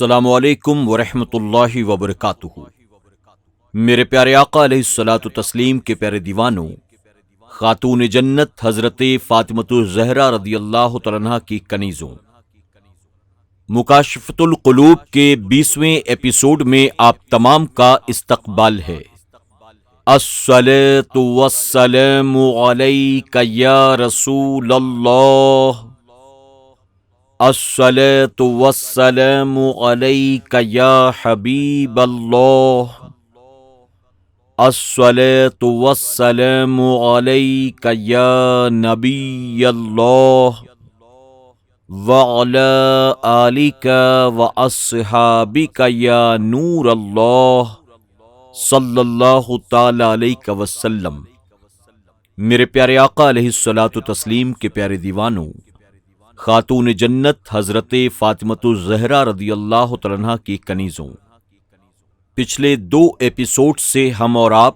السلام علیکم ورحمۃ اللہ وبرکاتہ۔ میرے پیارے آقا علیہ الصلاۃ والتسلیم کے پیارے دیوانوں، خاتون جنت حضرت فاطمۃ الزہرا رضی اللہ تعالیٰ عنہا کی کنیزوں، مکاشفۃ القلوب کے 20ویں ایپیسوڈ میں آپ تمام کا استقبال ہے۔ الصلاۃ والسلام علیک یا رسول اللہ، الصلاۃ والسلام علیک یا حبیب اللہ، الصلاۃ والسلام علیک یا نبی اللہ، وعلی آلک واصحابک یا نور اللہ، صلی اللہ تعالی علیہ وسلم۔ میرے پیارے آقا علیہ الصلاۃ والتسلیم کے پیارے دیوانوں، خاتون جنت حضرت فاطمۃ الزہرا رضی اللہ تعالیٰ عنہا کی کنیزوں، پچھلے 2 ایپیسوڈ سے ہم اور آپ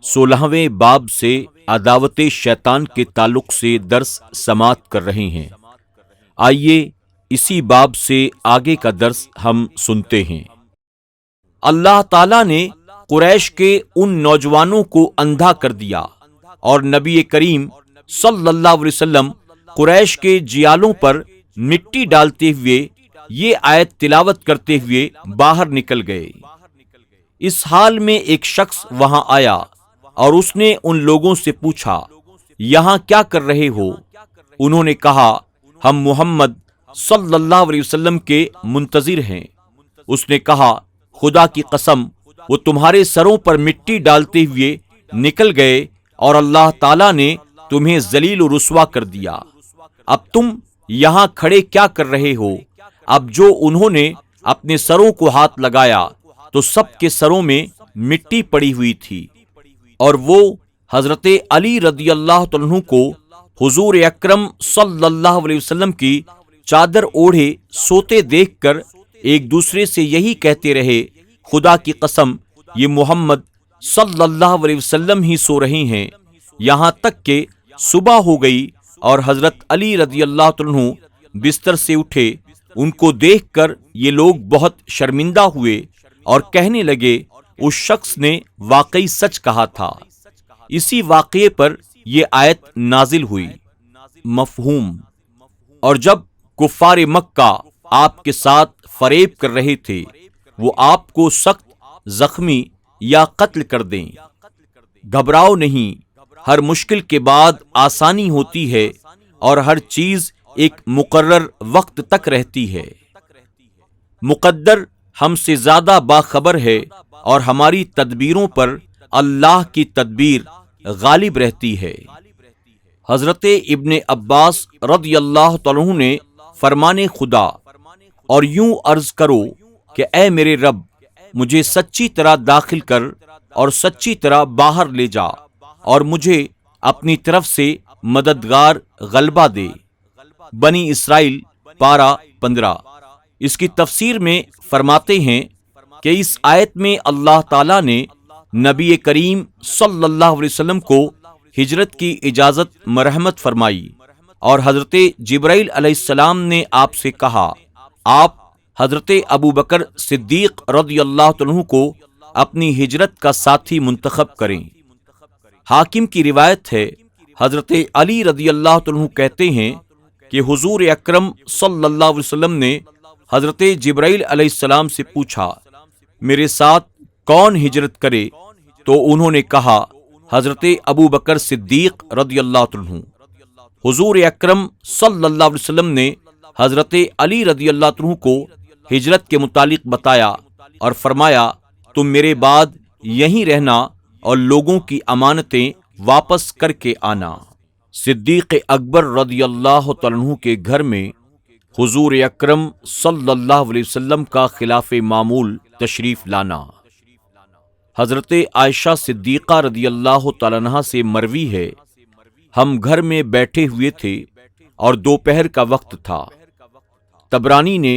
16ویں باب سے عداوت شیطان کے تعلق سے درس سماعت کر رہے ہیں۔ آئیے اسی باب سے آگے کا درس ہم سنتے ہیں۔ اللہ تعالیٰ نے قریش کے ان نوجوانوں کو اندھا کر دیا اور نبی کریم صلی اللہ علیہ وسلم قریش کے جیالوں پر مٹی ڈالتے ہوئے یہ آیت تلاوت کرتے ہوئے باہر نکل گئے۔ اس حال میں ایک شخص وہاں آیا اور اس نے ان لوگوں سے پوچھا، یہاں کیا کر رہے ہو؟ انہوں نے کہا، ہم محمد صلی اللہ علیہ وسلم کے منتظر ہیں۔ اس نے کہا، خدا کی قسم، وہ تمہارے سروں پر مٹی ڈالتے ہوئے نکل گئے اور اللہ تعالیٰ نے تمہیں ذلیل و رسوا کر دیا۔ اب تم یہاں کھڑے کیا کر رہے ہو؟ اب جو انہوں نے اپنے سروں کو ہاتھ لگایا تو سب کے سروں میں مٹی پڑی ہوئی تھی، اور وہ حضرت علی رضی اللہ عنہ کو حضور اکرم صلی اللہ علیہ وسلم کی چادر اوڑھے سوتے دیکھ کر ایک دوسرے سے یہی کہتے رہے، خدا کی قسم، یہ محمد صلی اللہ علیہ وسلم ہی سو رہے ہیں، یہاں تک کہ صبح ہو گئی اور حضرت علی رضی اللہ عنہ بستر سے اٹھے۔ ان کو دیکھ کر یہ لوگ بہت شرمندہ ہوئے اور کہنے لگے، اس شخص نے واقعی سچ کہا تھا۔ اسی واقعے پر یہ آیت نازل ہوئی۔ مفہوم: اور جب کفار مکہ آپ کے ساتھ فریب کر رہے تھے، وہ آپ کو سخت زخمی یا قتل کر دیں، گھبراؤ نہیں، ہر مشکل کے بعد آسانی ہوتی ہے اور ہر چیز ایک مقرر وقت تک رہتی ہے۔ مقدر ہم سے زیادہ باخبر ہے اور ہماری تدبیروں پر اللہ کی تدبیر غالب رہتی ہے۔ حضرت ابن عباس رضی اللہ تعالیٰ عنہ نے فرمان خدا، اور یوں عرض کرو کہ اے میرے رب، مجھے سچی طرح داخل کر اور سچی طرح باہر لے جا، اور مجھے اپنی طرف سے مددگار غلبہ دے۔ بنی اسرائیل پارہ 15۔ اس کی تفسیر میں فرماتے ہیں کہ اس آیت میں اللہ تعالیٰ نے نبی کریم صلی اللہ علیہ وسلم کو ہجرت کی اجازت مرحمت فرمائی، اور حضرت جبرائیل علیہ السلام نے آپ سے کہا، آپ حضرت ابو بکر صدیق رضی اللہ عنہ کو اپنی ہجرت کا ساتھی منتخب کریں۔ حاکم کی روایت ہے، حضرت علی رضی اللہ عنہ کہتے ہیں کہ حضور اکرم صلی اللہ علیہ وسلم نے حضرت جبرائیل علیہ السلام سے پوچھا، میرے ساتھ کون ہجرت کرے؟ تو انہوں نے کہا، حضرت ابو بکر صدیق رضی اللہ عنہ۔ حضور اکرم صلی اللہ علیہ وسلم نے حضرت علی رضی اللہ عنہ کو ہجرت کے متعلق بتایا اور فرمایا، تم میرے بعد یہیں رہنا اور لوگوں کی امانتیں واپس کر کے آنا۔ صدیق اکبر رضی اللہ تعالیٰ عنہ کے گھر میں حضور اکرم صلی اللہ علیہ وسلم کا خلاف معمول تشریف لانا۔ حضرت عائشہ صدیقہ رضی اللہ تعالیٰ عنہا سے مروی ہے، ہم گھر میں بیٹھے ہوئے تھے اور دوپہر کا وقت تھا۔ طبرانی نے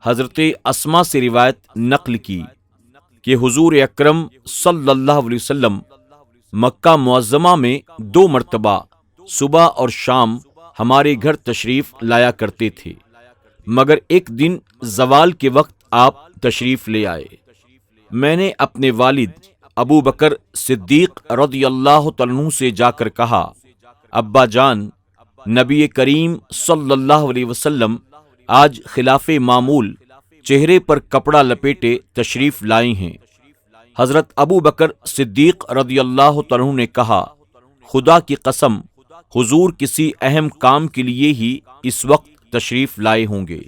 حضرت اسماء سے روایت نقل کی کہ حضور اکرم صلی اللہ علیہ وسلم مکہ معظمہ میں 2 مرتبہ صبح اور شام ہمارے گھر تشریف لایا کرتے تھے، مگر ایک دن زوال کے وقت آپ تشریف لے آئے۔ میں نے اپنے والد ابو بکر صدیق رضی اللہ تعالیٰ عنہ سے جا کر کہا، ابا جان، نبی کریم صلی اللہ علیہ وسلم آج خلاف معمول چہرے پر کپڑا لپیٹے تشریف لائے ہیں۔ حضرت ابو بکر صدیق رضی اللہ تعالیٰ عنہ نے کہا، خدا کی قسم، حضور کسی اہم کام کے لیے ہی اس وقت تشریف لائے ہوں گے۔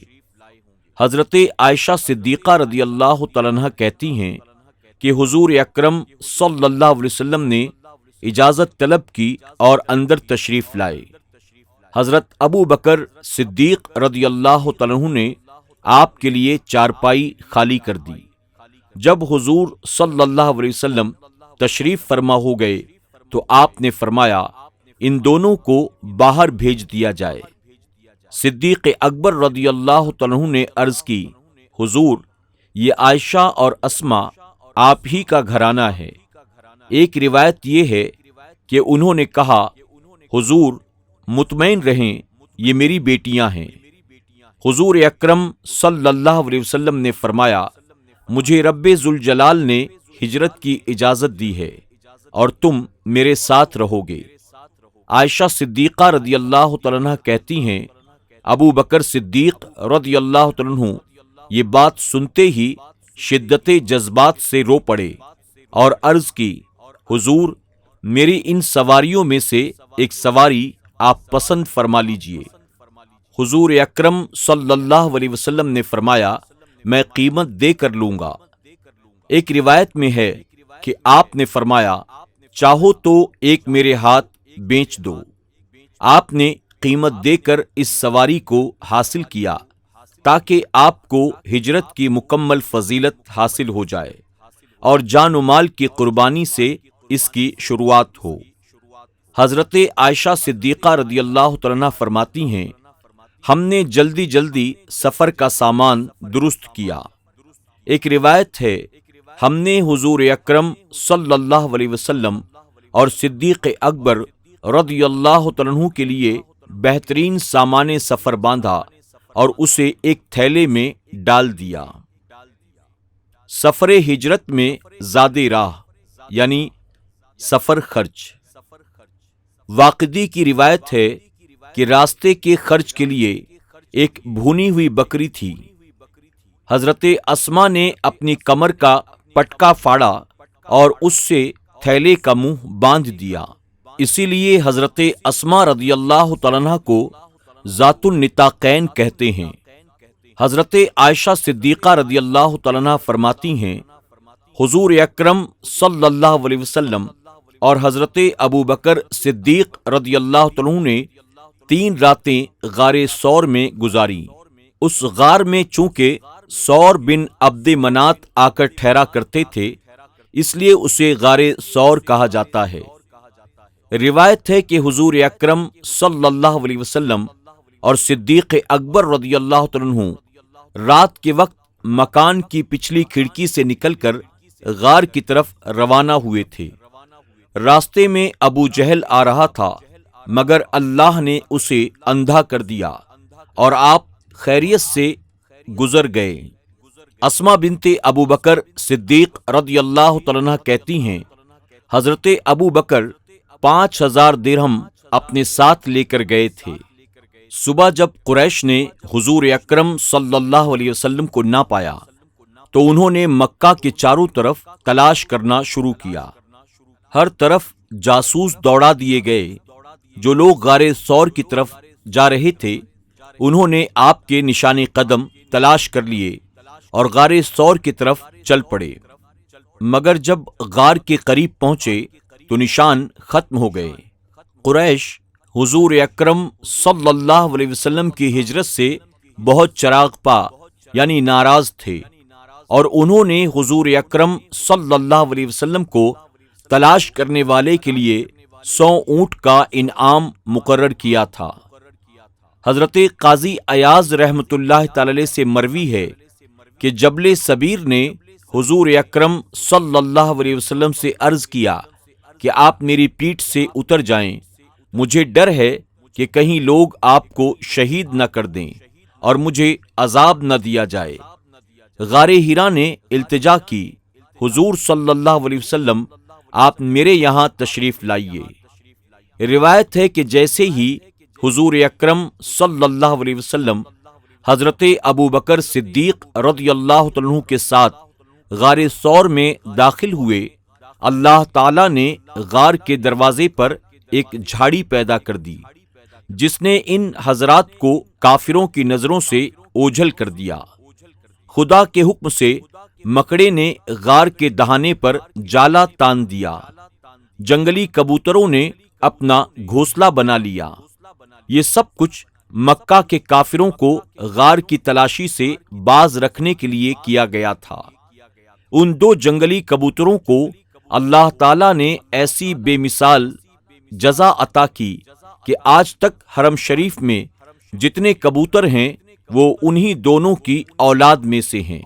حضرت عائشہ صدیقہ رضی اللہ تعالیٰ عنہ کہتی ہیں کہ حضور اکرم صلی اللہ علیہ وسلم نے اجازت طلب کی اور اندر تشریف لائے۔ حضرت ابو بکر صدیق رضی اللہ تعالیٰ عنہ نے آپ کے لیے چارپائی خالی کر دی۔ جب حضور صلی اللہ علیہ وسلم تشریف فرما ہو گئے تو آپ نے فرمایا، ان دونوں کو باہر بھیج دیا جائے۔ صدیق اکبر رضی اللہ تعالیٰ عنہ نے عرض کی، حضور، یہ عائشہ اور اسما آپ ہی کا گھرانہ ہے۔ ایک روایت یہ ہے کہ انہوں نے کہا، حضور مطمئن رہیں، یہ میری بیٹیاں ہیں۔ حضور اکرم صلی اللہ علیہ وسلم نے فرمایا، مجھے رب ذوالجلال نے ہجرت کی اجازت دی ہے اور تم میرے ساتھ رہو گے۔ عائشہ صدیقہ رضی اللہ تعالیٰ عنہ کہتی ہیں، ابو بکر صدیق رضی اللہ تعالیٰ عنہ یہ بات سنتے ہی شدت جذبات سے رو پڑے اور عرض کی، حضور، میری ان سواریوں میں سے ایک سواری آپ پسند فرما لیجئے۔ حضور اکرم صلی اللہ علیہ وسلم نے فرمایا، میں قیمت دے کر لوں گا۔ ایک روایت میں ہے کہ آپ نے فرمایا، چاہو تو ایک میرے ہاتھ بیچ دو۔ آپ نے قیمت دے کر اس سواری کو حاصل کیا تاکہ آپ کو ہجرت کی مکمل فضیلت حاصل ہو جائے اور جان و مال کی قربانی سے اس کی شروعات ہو۔ حضرت عائشہ صدیقہ رضی اللہ تعالیٰ عنہ فرماتی ہیں، ہم نے جلدی جلدی سفر کا سامان درست کیا۔ ایک روایت ہے، ہم نے حضور اکرم صلی اللہ علیہ وسلم اور صدیق اکبر رضی اللہ تعالیٰ عنہ کے لیے بہترین سامان سفر باندھا اور اسے ایک تھیلے میں ڈال دیا۔ سفر ہجرت میں زاد راہ یعنی سفر خرچ۔ واقدی کی روایت ہے کہ راستے کے خرچ کے لیے ایک بھونی ہوئی بکری تھی۔ حضرت اسما نے اپنی کمر کا پٹکا پھاڑا اور اس سے تھیلے کا منہ باندھ دیا۔ اسی لیے حضرت اسما رضی اللہ تعالیٰ عنہ کو ذات النطاقین کہتے ہیں۔ حضرت عائشہ صدیقہ رضی اللہ تعالیٰ عنہ فرماتی ہیں، حضور اکرم صلی اللہ علیہ وسلم اور حضرت ابو بکر صدیق رضی اللہ تعالیٰ عنہ نے 3 راتیں غار ثور میں گزاری۔ اس غار میں چونکہ ثور بن عبد منات آ کر ٹھہرا کرتے تھے، اس لیے اسے غار ثور کہا جاتا ہے۔ روایت ہے کہ حضور اکرم صلی اللہ علیہ وسلم اور صدیق اکبر رضی اللہ تعالیٰ عنہ رات کے وقت مکان کی پچھلی کھڑکی سے نکل کر غار کی طرف روانہ ہوئے تھے۔ راستے میں ابو جہل آ رہا تھا، مگر اللہ نے اسے اندھا کر دیا اور آپ خیریت سے گزر گئے۔ اسما بنت ابو بکر صدیق رضی اللہ تعالیٰ عنہ کہتی ہیں، حضرت ابو بکر 5000 درہم اپنے ساتھ لے کر گئے تھے۔ صبح جب قریش نے حضور اکرم صلی اللہ علیہ وسلم کو نہ پایا تو انہوں نے مکہ کے چاروں طرف تلاش کرنا شروع کیا۔ ہر طرف جاسوس دوڑا دیے گئے۔ جو لوگ غار ثور کی طرف جا رہے تھے انہوں نے آپ کے نشان قدم تلاش کر لیے اور غار ثور کی طرف چل پڑے، مگر جب غار کے قریب پہنچے تو نشان ختم ہو گئے۔ قریش حضور اکرم صلی اللہ علیہ وسلم کی ہجرت سے بہت چراغ پا یعنی ناراض تھے اور انہوں نے حضور اکرم صلی اللہ علیہ وسلم کو تلاش کرنے والے کے لیے 100 اونٹ کا انعام مقرر کیا تھا۔ حضرت قاضی ایاز رحمۃ اللہ تعالی علیہ سے مروی ہے کہ جبل سبیر نے حضور اکرم صلی اللہ علیہ وسلم سے عرض کیا کہ آپ میری پیٹھ سے اتر جائیں، مجھے ڈر ہے کہ کہیں لوگ آپ کو شہید نہ کر دیں اور مجھے عذاب نہ دیا جائے۔ غار ہرا نے التجا کی، حضور صلی اللہ علیہ وسلم آپ میرے یہاں تشریف لائیے۔ روایت ہے کہ جیسے ہی حضور اکرم صلی اللہ علیہ وسلم حضرت ابو بکر صدیق رضی اللہ تعالیٰ عنہ کے ساتھ غار ثور میں داخل ہوئے، اللہ تعالیٰ نے غار کے دروازے پر ایک جھاڑی پیدا کر دی جس نے ان حضرات کو کافروں کی نظروں سے اوجھل کر دیا۔ خدا کے حکم سے مکڑے نے غار کے دہانے پر جالا تان دیا، جنگلی کبوتروں نے اپنا گھونسلہ بنا لیا۔ یہ سب کچھ مکہ کے کافروں کو غار کی تلاشی سے باز رکھنے کے لیے کیا گیا تھا۔ ان دو جنگلی کبوتروں کو اللہ تعالیٰ نے ایسی بے مثال جزا عطا کی کہ آج تک حرم شریف میں جتنے کبوتر ہیں وہ انہی دونوں کی اولاد میں سے ہیں۔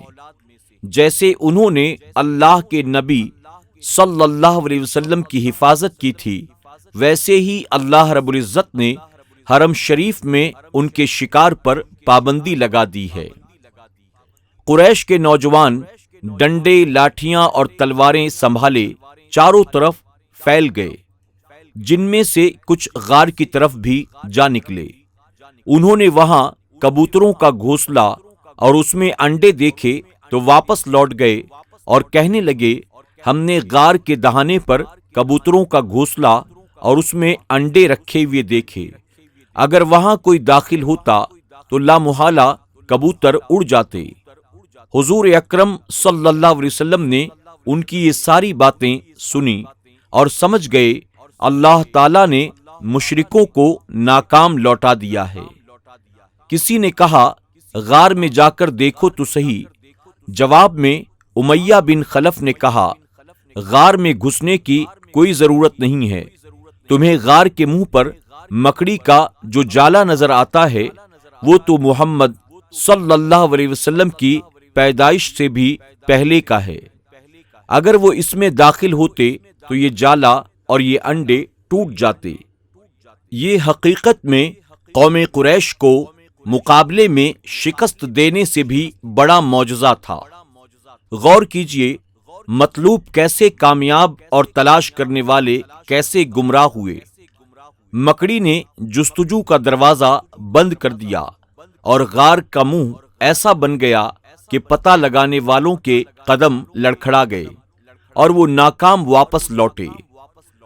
جیسے انہوں نے اللہ کے نبی صلی اللہ علیہ وسلم کی حفاظت کی تھی، ویسے ہی اللہ رب العزت نے حرم شریف میں ان کے شکار پر پابندی لگا دی ہے۔ قریش کے نوجوان ڈنڈے، لاٹھیاں اور تلواریں سنبھالے چاروں طرف پھیل گئے، جن میں سے کچھ غار کی طرف بھی جا نکلے۔ انہوں نے وہاں کبوتروں کا گھونسلہ اور اس میں انڈے دیکھے تو واپس لوٹ گئے اور کہنے لگے، ہم نے غار کے دہانے پر کبوتروں کا گھونسلہ اور اس میں انڈے رکھے ہوئے دیکھے، اگر وہاں کوئی داخل ہوتا تو لامحالہ کبوتر اڑ جاتے۔ حضور اکرم صلی اللہ علیہ وسلم نے ان کی یہ ساری باتیں سنی اور سمجھ گئے اللہ تعالیٰ نے مشرکوں کو ناکام لوٹا دیا ہے۔ کسی نے کہا، غار میں جا کر دیکھو تو صحیح۔ جواب میں امیہ بن خلف نے کہا، غار میں گھسنے کی کوئی ضرورت نہیں ہے، تمہیں غار کے منہ پر مکڑی کا جو جالا نظر آتا ہے وہ تو محمد صلی اللہ علیہ وسلم کی پیدائش سے بھی پہلے کا ہے، اگر وہ اس میں داخل ہوتے تو یہ جالا اور یہ انڈے ٹوٹ جاتے۔ یہ حقیقت میں قوم قریش کو مقابلے میں شکست دینے سے بھی بڑا معجزہ تھا۔ غور کیجئے، مطلوب کیسے کامیاب اور تلاش کرنے والے کیسے گمراہ ہوئے۔ مکڑی نے جستجو کا دروازہ بند کر دیا اور غار کا منہ ایسا بن گیا کہ پتہ لگانے والوں کے قدم لڑکھڑا گئے اور وہ ناکام واپس لوٹے۔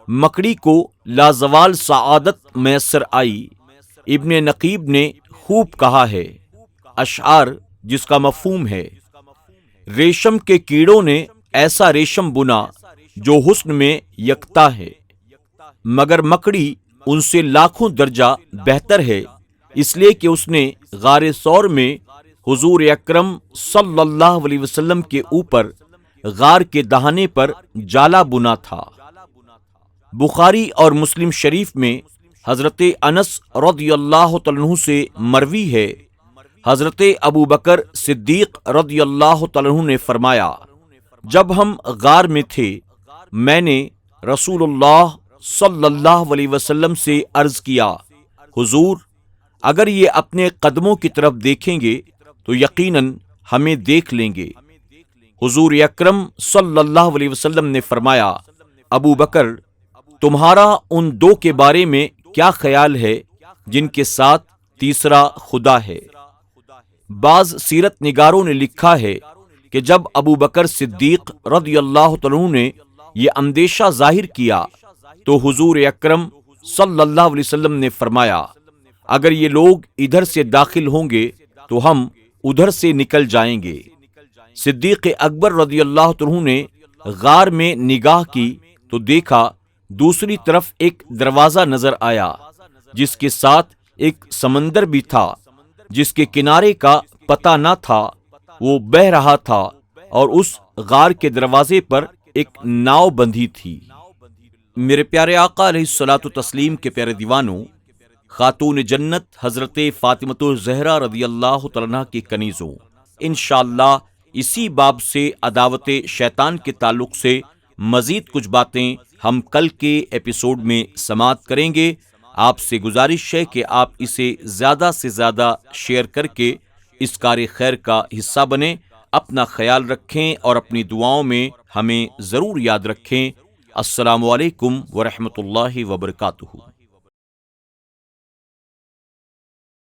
مکڑی کو لازوال سعادت میسر آئی۔ ابن نقیب نے خوب کہا ہے، اشعار جس کا مفہوم ہے، ریشم کے کیڑوں نے ایسا ریشم بنا جو حسن میں یکتا ہے، مگر مکڑی ان سے لاکھوں درجہ بہتر ہے، اس لیے کہ اس نے غار ثور میں حضور اکرم صلی اللہ علیہ وسلم کے اوپر غار کے دہانے پر جالا بنا تھا۔ بخاری اور مسلم شریف میں حضرت انس رضی اللہ تعالیٰ عنہ سے مروی ہے، حضرت ابو بکر صدیق رضی اللہ تعالیٰ عنہ نے فرمایا، جب ہم غار میں تھے میں نے رسول اللہ صلی اللہ علیہ وسلم سے عرض کیا، حضور اگر یہ اپنے قدموں کی طرف دیکھیں گے تو یقیناً ہمیں دیکھ لیں گے۔ حضور اکرم صلی اللہ علیہ وسلم نے فرمایا، ابو بکر تمہارا ان دو کے بارے میں کیا خیال ہے جن کے ساتھ تیسرا خدا ہے؟ بعض سیرت نگاروں نے لکھا ہے کہ جب ابو بکر صدیق رضی اللہ عنہ نے یہ اندیشہ ظاہر کیا تو حضور اکرم صلی اللہ علیہ وسلم نے فرمایا، اگر یہ لوگ ادھر سے داخل ہوں گے تو ہم ادھر سے نکل جائیں گے۔ صدیق اکبر رضی اللہ عنہ نے غار میں نگاہ کی تو دیکھا دوسری طرف ایک دروازہ نظر آیا جس کے ساتھ ایک سمندر بھی تھا، جس کے کنارے کا پتہ نہ تھا، وہ بہہ رہا تھا اور اس غار کے دروازے پر ایک ناؤ بندھی تھی۔ میرے پیارے آقا علیہ الصلوۃ والتسلیم کے پیارے دیوانوں، خاتون جنت حضرت فاطمۃ الزہرا رضی اللہ تعالیٰ عنہ کی کنیزوں، انشاءاللہ اسی باب سے عداوت شیطان کے تعلق سے مزید کچھ باتیں ہم کل کے ایپیسوڈ میں سماعت کریں گے۔ آپ سے گزارش ہے کہ آپ اسے زیادہ سے زیادہ شیئر کر کے اس کار خیر کا حصہ بنیں۔ اپنا خیال رکھیں اور اپنی دعاؤں میں ہمیں ضرور یاد رکھیں۔ السلام علیکم ورحمۃ اللہ وبرکاتہ۔